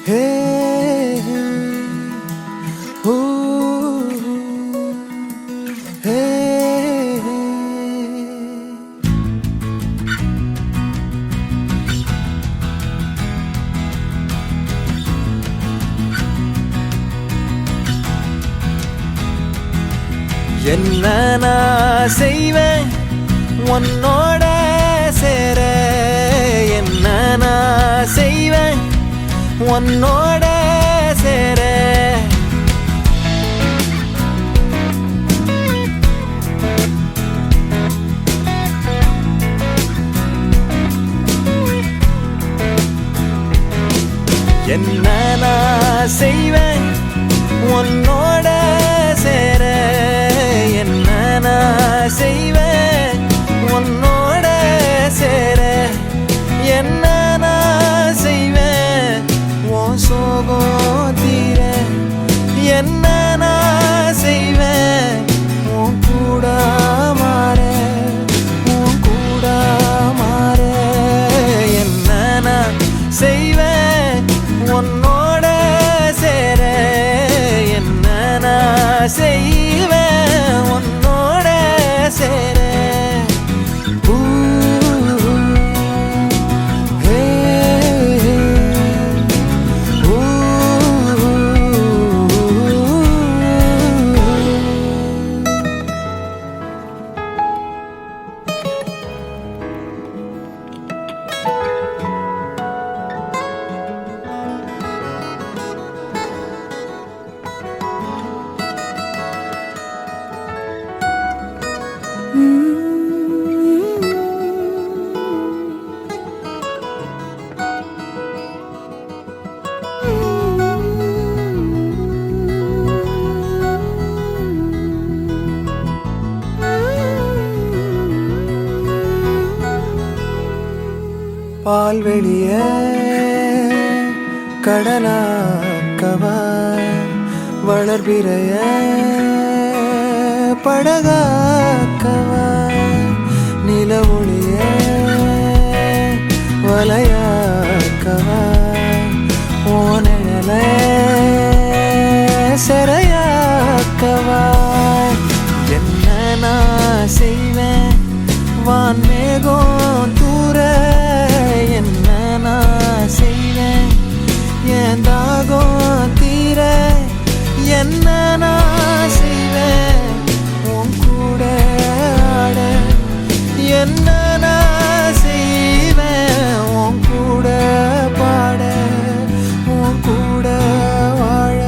Hey, ooh, hey, என்ன நான் செய்வேன் உன்னோட சேர, என்ன நான் செய்வேன் உன்னோட சேர. என்ன நான் செய்வேன் உன்னோட சேர, என்ன நான் செய்வேன் உன்னோட சேர. என்ன நான் செய்வேன் உன் சோகம் தீர, என்ன நான் செய்வேன் உன் கூட மாற, உன் கூட மாற. என்ன நான் செய்வேன் உன்னோட சேர, என்ன நான் செய்வேன் உன்னோட சேர. பால்வெளிய கடலாக்கவா, வளர்பிறைய படகாக்கவா, நில ஒளிய வலையாக்கவா, ஓனல சிறையாக்கவா. என்ன நான் செய்வேன் வான்மேகம் தூர, என்ன நான் செய்வேன் என் தாகம் தீர. என்ன நான் செய்வேன் உன் கூட ஆட, என்ன நான் செய்வேன் உன் கூட பாட, உன் கூட வாழ,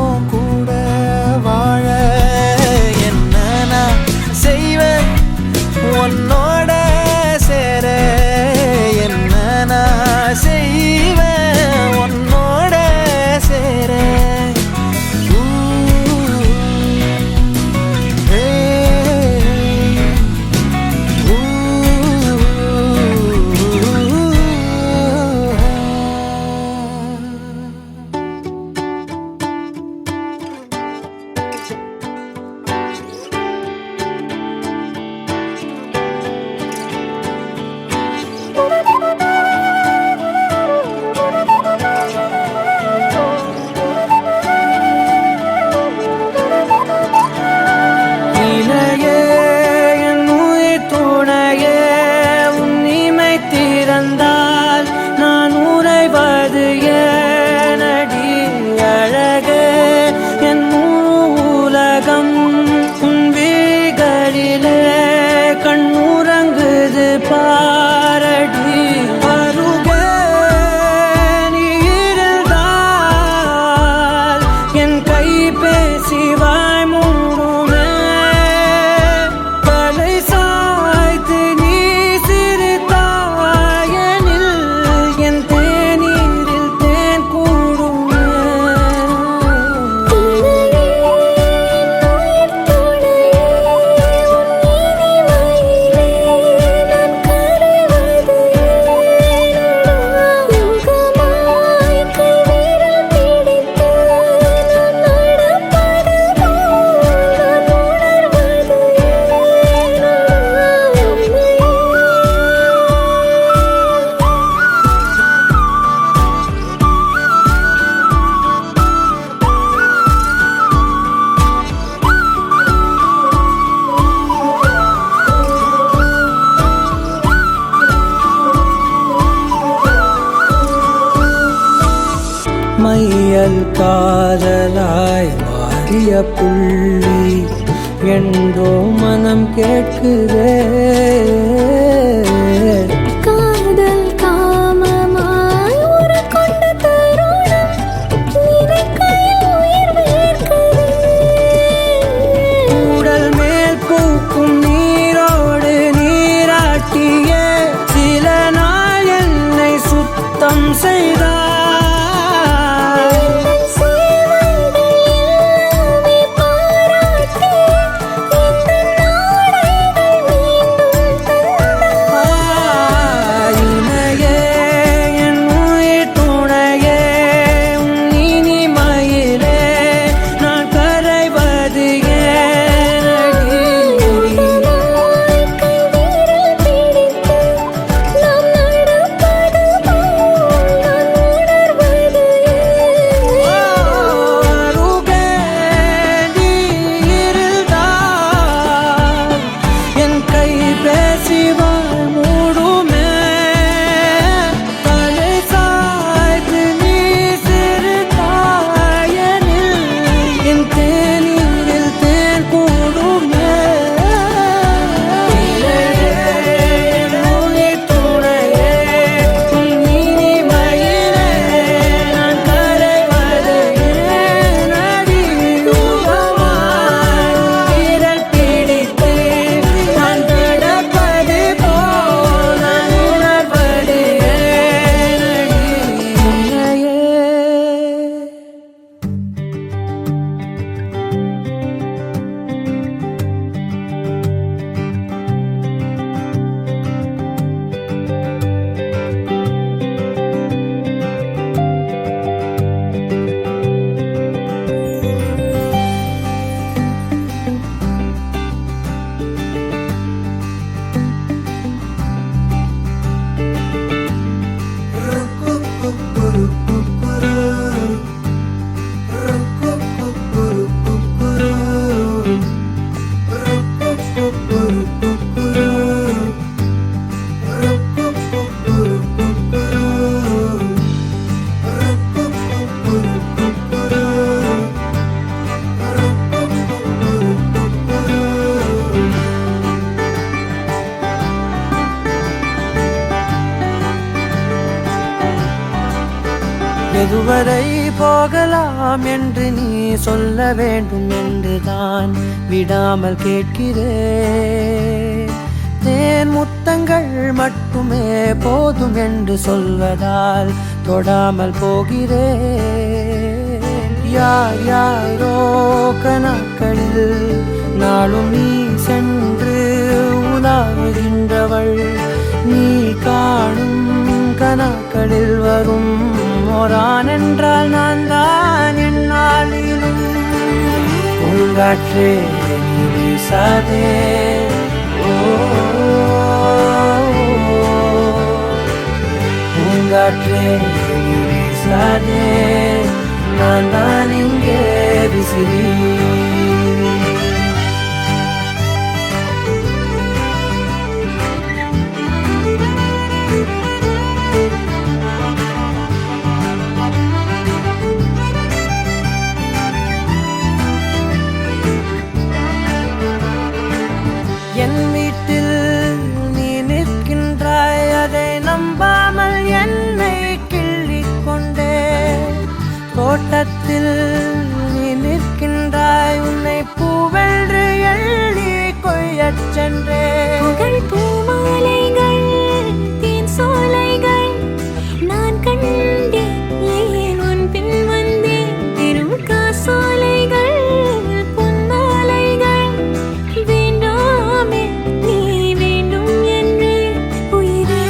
உன் கூட வாழ. என்ன நான் செய்வேன் உன்னோட சேர, என்ன நான் செய்வேன் உன்னோட சேர. மையல் காதலாய் மாறிய புள்ளி என்றோ மனம் கேட்குதே. காதல் காமமாய் ஒரு கொண்ட தருணம் நினைக்கையில் உயிர் வேர்க்குதே. உடல் மேல் பூக்கும் நீரோடு நீராட்டிய சில நாள் என்னை சுத்தம் செய்தார். எதுவரை போகலாம் என்று நீ சொல்ல வேண்டும் என்றுதான் விடாமல் கேட்கிறேன். தேன் முத்தங்கள் மட்டுமே போதும் என்று சொல்வதால் தொடாமல் போகிறேன். யார் யாரோ கணக்களில் நாளும் நீ சென்று உலாவுகின்றவள். நீ காணும் கணக்களில் வரும் ஓரான் என்றால் நான் தான் என்னாலும். பூங்காற்றே நீ வீசாதே, பூங்காற்றே நீ வீசாதே, நான் தான் இங்கே விசிறி. என் வீட்டில் நீ நிற்கின்றாய், அதை நம்பாமல் என்னை கிள்ளிக் கொண்டே. தோட்டத்தில் நீ நிற்கின்றாய், உன்னை பூவென்று எள்ளி கொய்யச் சென்றே. பூமாலைகள் தேன் சோலைகள் நான் கண்டேன், ஏன் உன் பின் வந்தேன். திரும் காசோலைகள் பொன்னாலைகள் வேண்டாமே நீ வேண்டும் என்று உயிரே.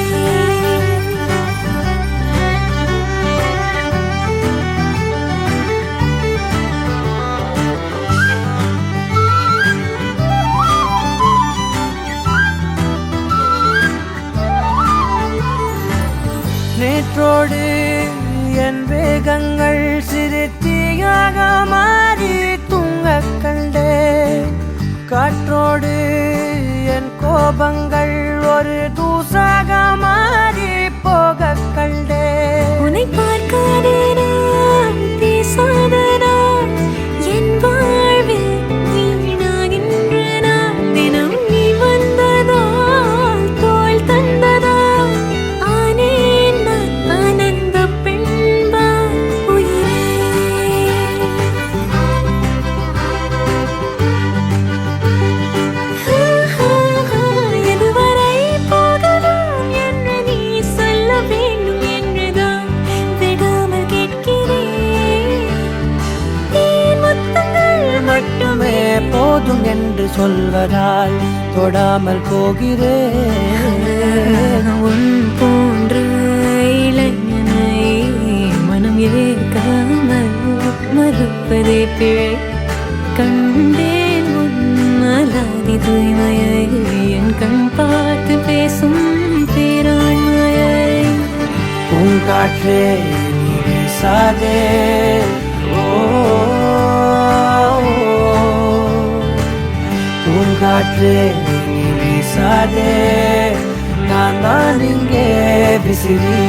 நேற்றோடு என் வேகங்கள் சிறு தீயாக மாறி தூங்கக் கண்டேன். காற்றோடு என் கோபங்கள் ஒரு தூசாக மாறி போகக் கண்டேன். உன்னை பார்க்காதே நான் போதும் என்று சொல்வதால் தொடாமல் போகிறேன். உன் போன்ற இளைஞனை மனம் ஏற்காமல் மறுப்பதே பிழை. கண்டேன் உன்மலாதி தூய்மையை, என் கண் பார்த்து பேசும் பேராண்மையை. பூங்காற்றே நீ வீசாதே, ஓ பூங்காற்றே நீ வீசாதே, நான் தான் இங்கே விசிறி.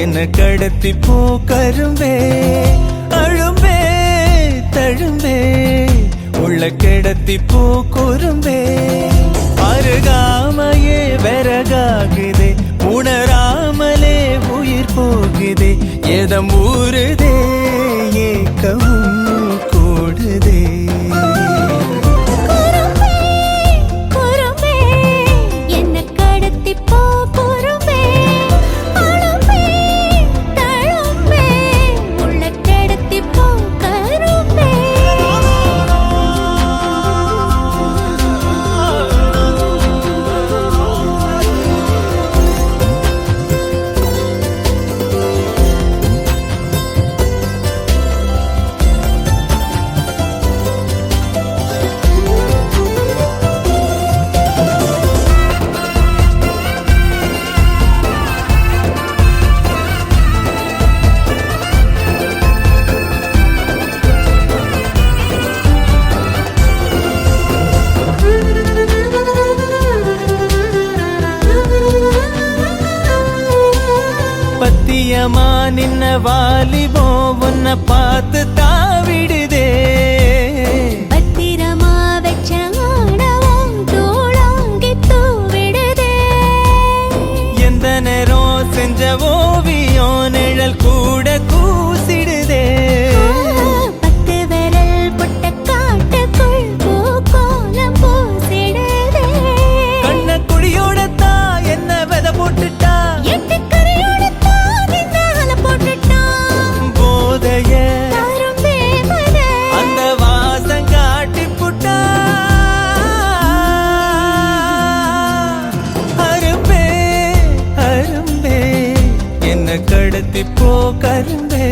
என்ன கடத்தி போ கரும்பே, அழும்பே தழும்பே உள்ள கிடத்தி போ குறும்பே. அருகாமையே விறகாகுதே, உணராமலே உயிர் போகுதே. எதம் ஊறுதே, ஏக்கவும் கூடுதே. பத்தியமா நின்ன வாலிபோ உன்னை பார்த்து தாவிடுதே. பத்திரமா வச்ச ஆணவம் தூளாங்கி தூவிடுதே. எந்த நேரம் செஞ்ச ஓவியம் நிழல் கூட கூசிடுதே. பத்து விரல் புட்ட காட்டுக்குள் பூக்கோலம் பூசிடுதே. கண்ண குடியோடத்தா என்ன வித போட்டுட்டா, அந்த வாசம் காட்டி புட்டா. அரும்பே அரும்பே என்ன கடத்தி போ கரும்பே.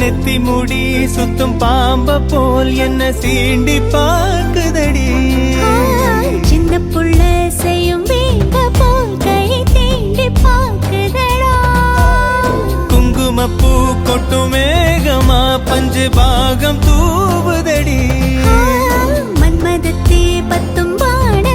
நெத்தி முடி சுத்தும் பாம்ப போல் என்ன சீண்டி பார்க்குதடி. சின்ன புள்ள செய்யும் வீங்க போல் கை தீண்டி பார்க்குதடா. குங்குமப்பூ கொட்டும் மேகமா பஞ்சு பாகம் தூவுதடி. மன்மதத்தே பத்தும் பாட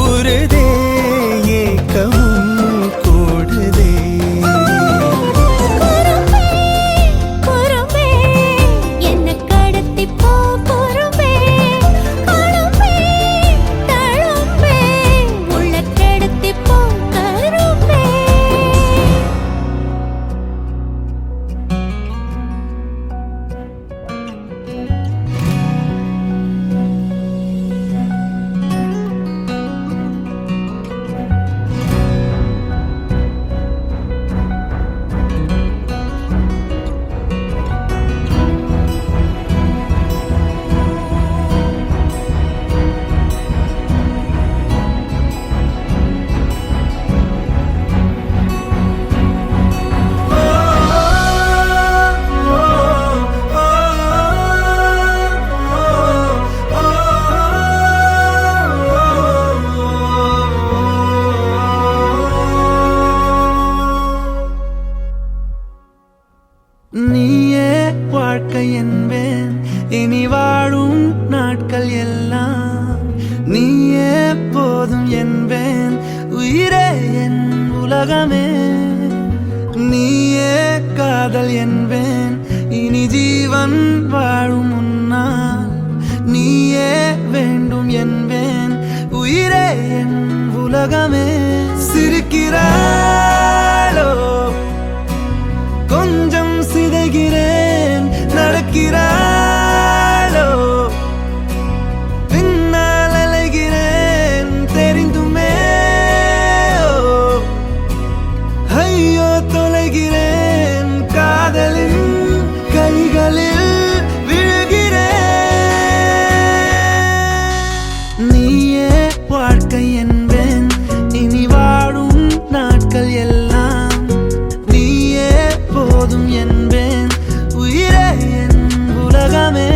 ஊறுதே ஏக்கமும் கூடுதே. குறும்பே குறும்பே என்ன கடத்தி போ குறும்பே குறும்பே தழும்பே உள்ள கடத்தி போ கரும்பே. நீயே வாழ்க்கை என்பேன் இனி வாழும் நாட்கள் எல்லாம். நீயே போதும் என்பேன் உயிரே என் உலகமே. நீயே காதல் என்பேன் இனி ஜீவன் வாழும் முன்னால். நீயே வேண்டும் என்பேன் உயிரே என் உலகமே. சிரிக்கிறாளோ கொஞ்சம் சிதைகிறேன் நடக்கிறாளோ பின்னால் அலைகிறேன் தெரிந்துமே. ஐயோ தொலைகிறேன் காதலின் கைகளில் விழுகிறேன். நீயே வாழ்க்கை என்பேன் இனி வாழும் நாட்கள் எல்லாம். நீயே போதும் என்பேன் உயிரே என் உலகமே.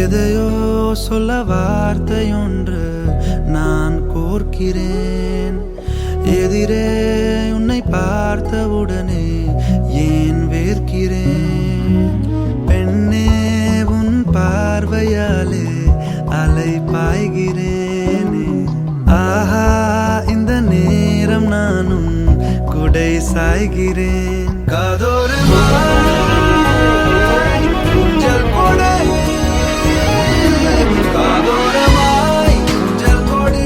எதையோ சொல்ல வார்த்தையொன்று நான் கோர்க்கிறேன். எதிரே உன்னை பார்த்தவுடனே ஏன் வேர்க்கிறேன். பெண்ணே உன் பார்வையாலே அலை பாய்கிறேனே. ஆஹா இந்த நேரம் நானும் குடை சாய்கிறேன். காதோரமாய் ஊஞ்சல் கொடு காதோரமாய் ஊஞ்சல் கொடு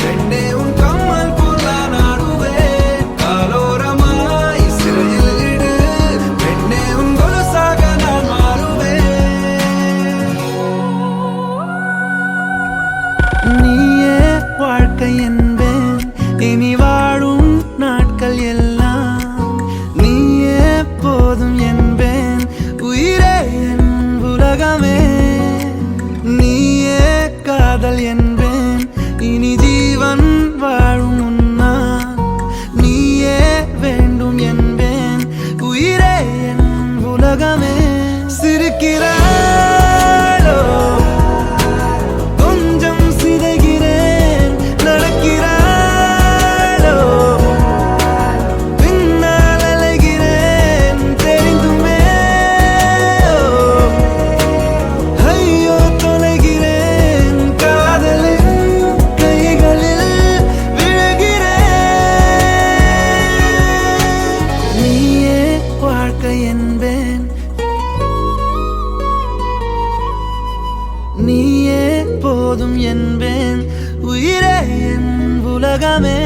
பெண்ணே உன் கம்மல் போல நாடுவேன். காலோரமாய் சிறையில் இடு பெண்ணே உன் கொலுசாக நான் மாறுவேன். நீயே வாழ்க்கை என்பேன் இனி வாழும் நாட்கள் எல்லாம். நீயே போதும் என்பேன் உயிரே என் உலகமே. நீயே காதல் என்பேன் இனி ஜீவன் வாழும் முன்னால். நீயே வேண்டும் என்பேன் உயிரே என் உலகமே. சிரிக்கிறாளோ கொஞ்சம் சிதைகிறேன் நடக்கிறாளோ பின்னால் அலைகிறேன் தெரிந்துமே. ஐயோ தொலைகிறேன் காதலின் கைகளில் விழுகிறேன். நீயே வாழ்க்கை என்பேன் நீயே போதும் என்பேன் உயிரே என் உலகமே.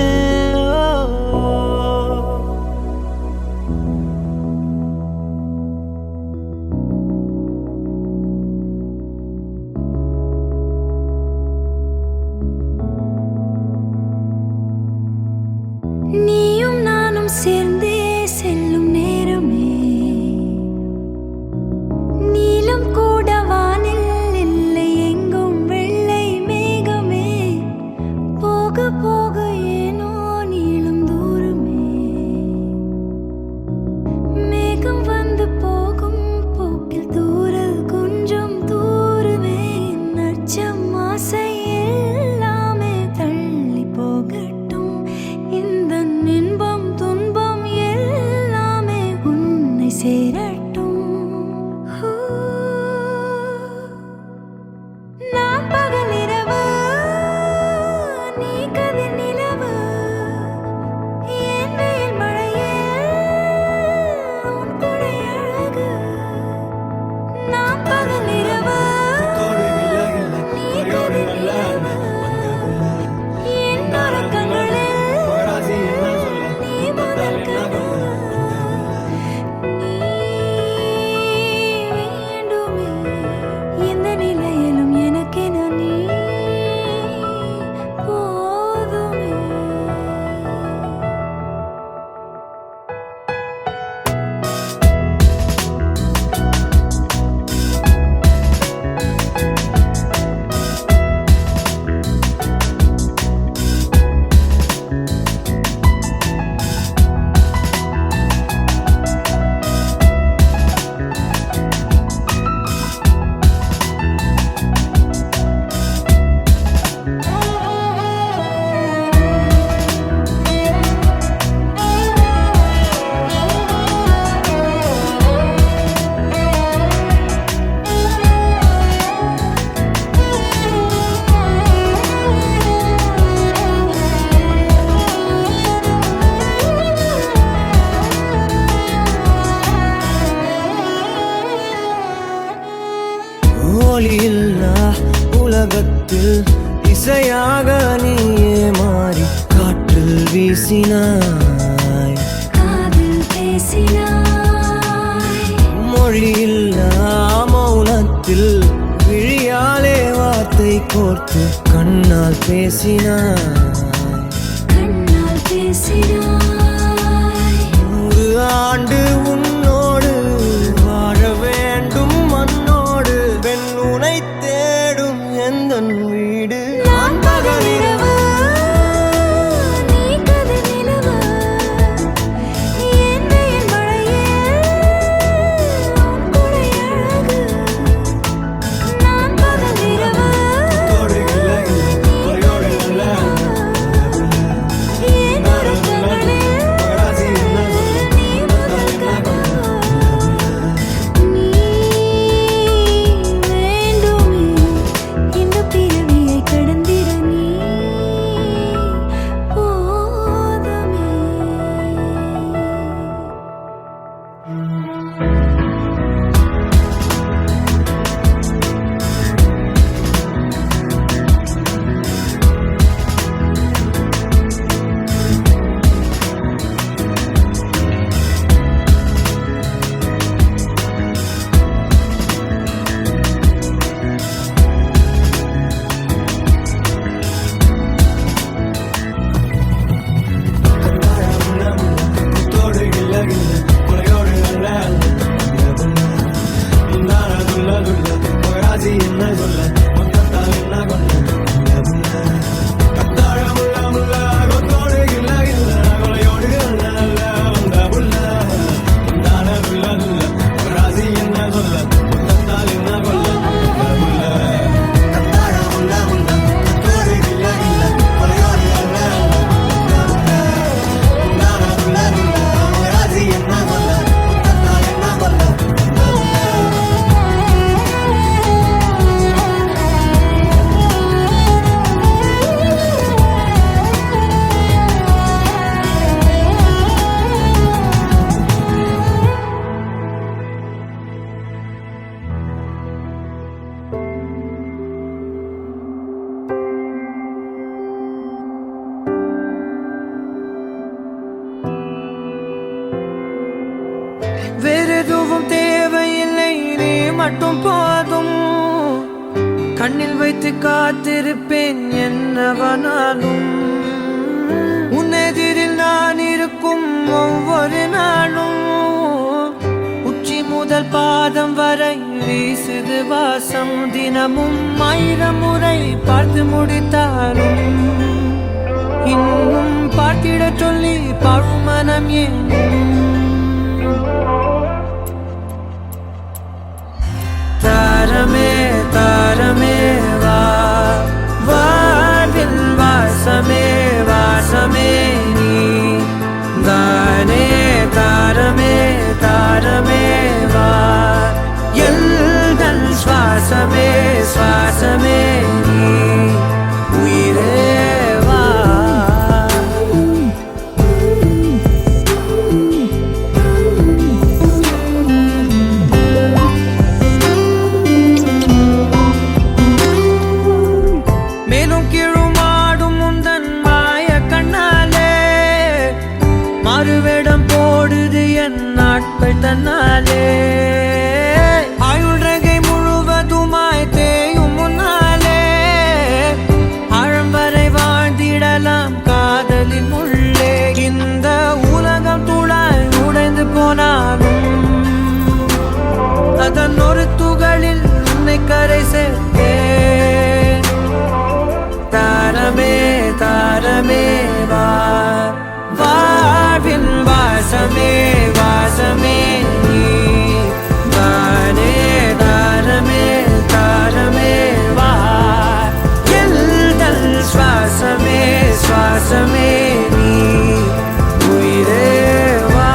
ஒளியில்லா உலகத்தில் இசையாக நீயே மாறி காற்றில் வீசினாய், காதில் பேசினாய். மொழியில்லா மௌனத்தில் விழியாலே வார்த்தை கோர்த்து கண்ணால் பேசினாய், கண்ணால் பேசினாய். 100 ஆண்டு உன்னோடு வாழ வேண்டும் மண்ணோடு, பெண் உனை தேடும் எந்தன் வீடு. நான் பகலிரவு, நீ கதிர்நிலவு. என் வெயில் மழையில் உன் குடை அழகு. நான் பகலிரவு, என் உறக்கங்களில் நீ முதல் கனவு. நீ வேண்டுமே இந்த பிறவியை கடந்திட, நீ போதுமே. வேறெதுவும் தேவையில்லை, நீ மட்டும் போதும். கண்ணில் வைத்து காத்திருப்பேன் என்னவனாலும். உன்னெதிரில் நான் இருக்கும் ஒவ்வொரு நாளும். உச்சி முதல் பாதம் வரை வீசுது வாசம். தினமும் 1000 முறை பார்த்து முடித்தாலும் இன்னும் பார்த்திடச் சொல்லி பழுமனம் ஏன்? தாரமே தாரமே வா, வாழ்வின் வாசமே வாசமே நீ தானே. தாரமே தாரமே வா, எல்தன் சுவாசமே சுவாசமே நீ உயிரே வா. மேலும் கீழுமாடும் உந்தன் மாய கண்ணாலே மாறுவேடம் போடுது என் நாட்கள் தன்னாலே. ஆயுள் ரகை முழுவதுமாய் தேயும் முன்னாலே ஆழம் வரை வாழ்ந்திடலாம் காதலின் உள்ளே. இந்த உலகம் துளாய் உடைந்து போனாலும் அதன் ஒரு துகளில் உன்னை கரை சேர்த்தேன். தாரமே தாரமே வா, வாழ்வின் வாசமே வாசமே நீ தானே. தாரமே தாரமே வா, எல்தல் சுவாசமே சுவாசமே நீ உயிரே வா.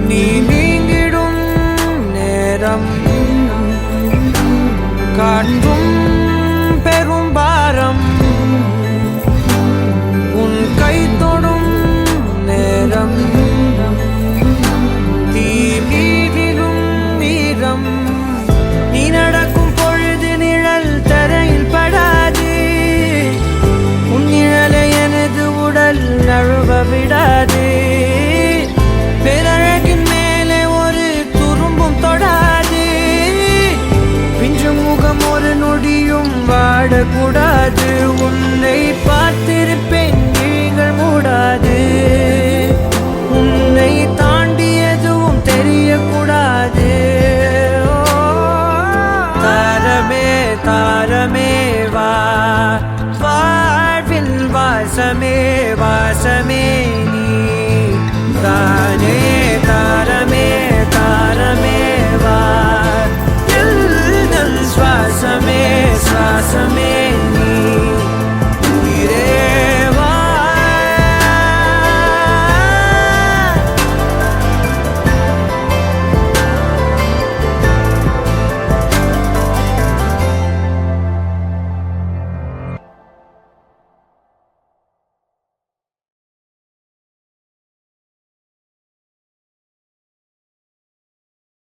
நீ நீங்கிடும் நேரம் தெரியக்கூடாது. உன்னை பார்த்திருப்பேன் நீங்கள் மூடாது. உன்னை தாண்டி எதுவும் தெரியக்கூடாது. ஓ, தாரமே தாரமே வா, வாழ்வில் வாசமே வாசமே